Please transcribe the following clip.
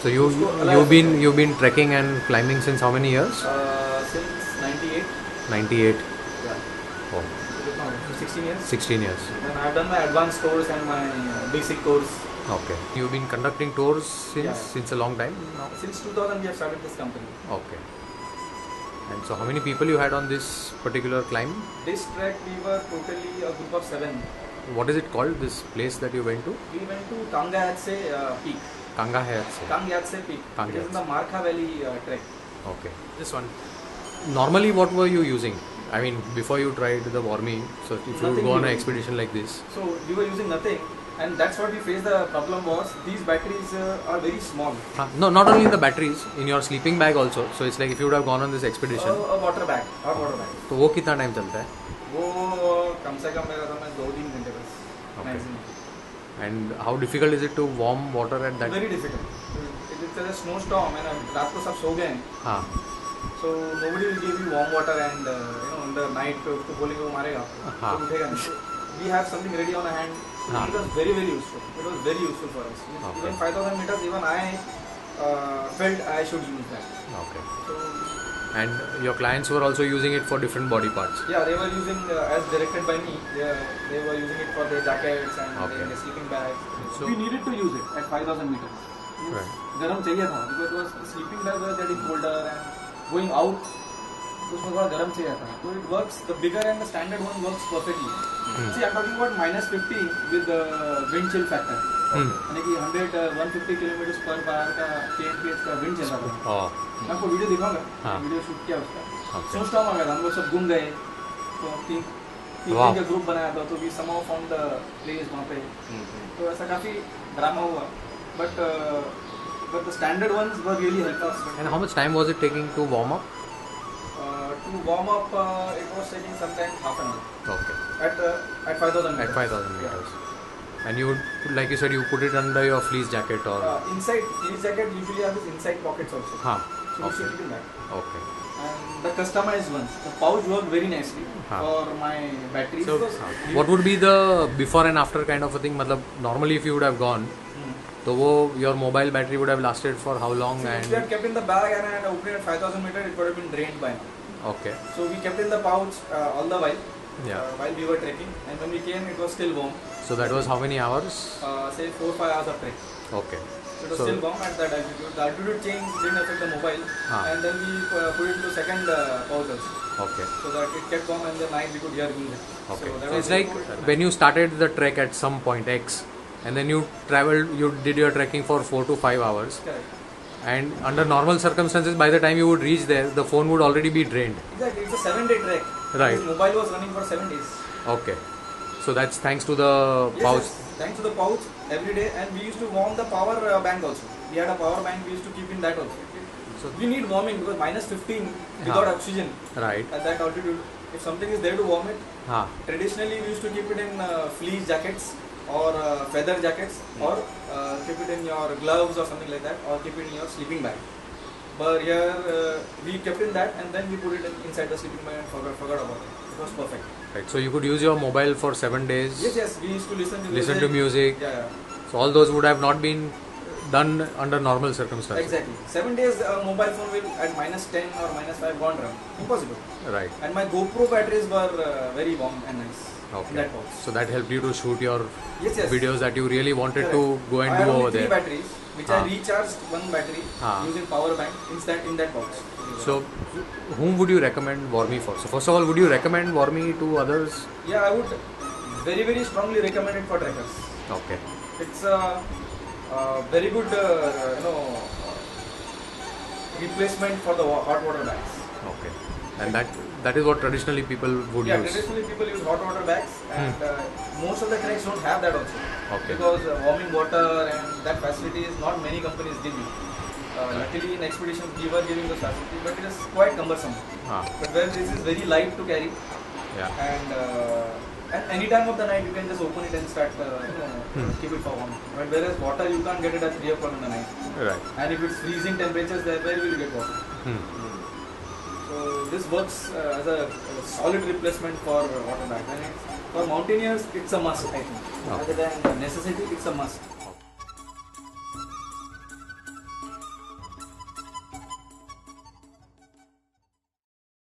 So you've been trekking and climbing since how many years? Since 98. 98. Yeah. Oh, No, 16 years. 16 years. And I've done my advanced course and my basic course. Okay. You've been conducting tours since a long time now? Since 2000 we have started this company. Okay. And so how many people you had on this particular climb? This trek we were totally a group of 7. What is it called, this place that you went to? We went to Kangyatse Peak. Kangyatse Peak. Kangyatse. It is in the Markha Valley trek. Okay. This one. Normally what were you using? I mean, before you tried the Wormy, so if you would go on an expedition like this. So we were using nothing, and that's what we faced. The problem was these batteries are very small. No, not only the batteries, in your sleeping bag also. So it's like if you would have gone on this expedition. A water bag, hot water bag. तो वो कितना time चलता है? वो कम से कम मेरा समय 2-3 घंटे बस. Maximum. And how difficult is it to warm water at that? Very difficult. It is a snowstorm and रात को सब सो गए हैं. हाँ. So nobody will give you warm water and in the night उसको बोलेंगे वो मारेगा. तो उठेगा नहीं. We have something ready on hand. It was very useful. It was very useful for us. Even 5,000 meters, even I felt I should use that. Okay. So, and your clients were also using it for different body parts? Yeah, they were using as directed by me. They were using it for their jackets and their sleeping bags. So we needed to use it at 5,000 meters. Right. गर्म चाहिए था because the sleeping bag was getting colder and going out उसमें थोड़ा गर्म चाहिए था. So it works. The bigger and the standard one works perfectly. See, I'm talking about -50 with the wind chill factor. यानी कि 150 किलोमीटर पर आवर का kmph का wind चल रहा था. मैं आपको वीडियो दिखाऊंगा. वीडियो शूट किया उसका. स्नोस्टॉर्म आ गया था. हम लोग सब घूम गए. तो तीन का ग्रुप बनाया था. तो we somehow found the place वहाँ पे. तो ऐसा काफी ड्रामा हुआ. But the standard ones were really helpful. And how much time was it taking to warm up? To warm up, it was taking sometimes half an hour. Okay. At 5,000 meters. At 5,000 meters. And you would, like you said, you put it under your fleece jacket or? Inside fleece jacket usually have this inside pockets also. So you should keep in that. Okay. And the customized ones, the pouch worked very nicely for my batteries. So, what would be the before and after kind of a thing? Matlab, normally if you would have gone, so your mobile battery would have lasted for how long? So if we had kept in the bag and I had opened it at 5,000 meters, it would have been drained by now. Okay. So we kept in the pouch all the while. Yeah. While we were trekking, and when we came, it was still warm. So that was how many hours? Say 4-5 hours of trek. Okay. So it was still warm at that altitude. The altitude change didn't affect the mobile, and then we put it into second pouch also. Okay. So that it kept warm, and the night we could hear music. Okay. So it's like when you started the trek at some point X, and then you traveled, you did your trekking for 4 to 5 hours. Correct. And under normal circumstances, by the time you would reach there, the phone would already be drained. Exactly. It's a 7-day trek. Right. This mobile was running for 7 days. Okay. So that's thanks to the pouch. Yes, thanks to the pouch every day, and we used to warm the power bank also. We had a power bank. We used to keep in that also. So we need warming because -15 without oxygen. Right. At that altitude, if something is there to warm it, traditionally we used to keep it in fleece jackets or feather jackets, or keep it in your gloves or something like that, or keep it in your sleeping bag. But here we kept in that, and then we put it inside the sleeping bag and forgot about it. It was perfect. Right. So you could use your mobile for 7 days. Yes. We used to listen to music. Yeah. So all those would have not been done under normal circumstances. Exactly. 7 days mobile phone will at -10 or -5 gone down. Impossible. Right. And my GoPro batteries were very warm and nice. Okay. In that pouch. So that helped you to shoot your yes. videos that you really wanted to go and do over there. I had 3 batteries, which I recharged one battery using power bank in that pouch. So whom would you recommend Wormy for? So first of all, would you recommend Wormy to others? Yeah, I would very strongly recommend it for trekkers. Okay. It's a very good replacement for the hot water bags. Okay. And that is what traditionally people would use. Yeah, traditionally people use hot water bags, and most of the treks don't have that also. Okay. Because warming water and that facility is not many companies give you. Luckily in expeditions we were giving the facility, but it is quite cumbersome. But where this is very light to carry, and at any time of the night you can just open it and start keep it for warm. But whereas water you can't get it at 3 o'clock in the night. Right. And if it's freezing temperatures there, where will you get water? So this works as a solid replacement for water bag. And for mountaineers, it's a must, I think. Rather than necessity, it's a must.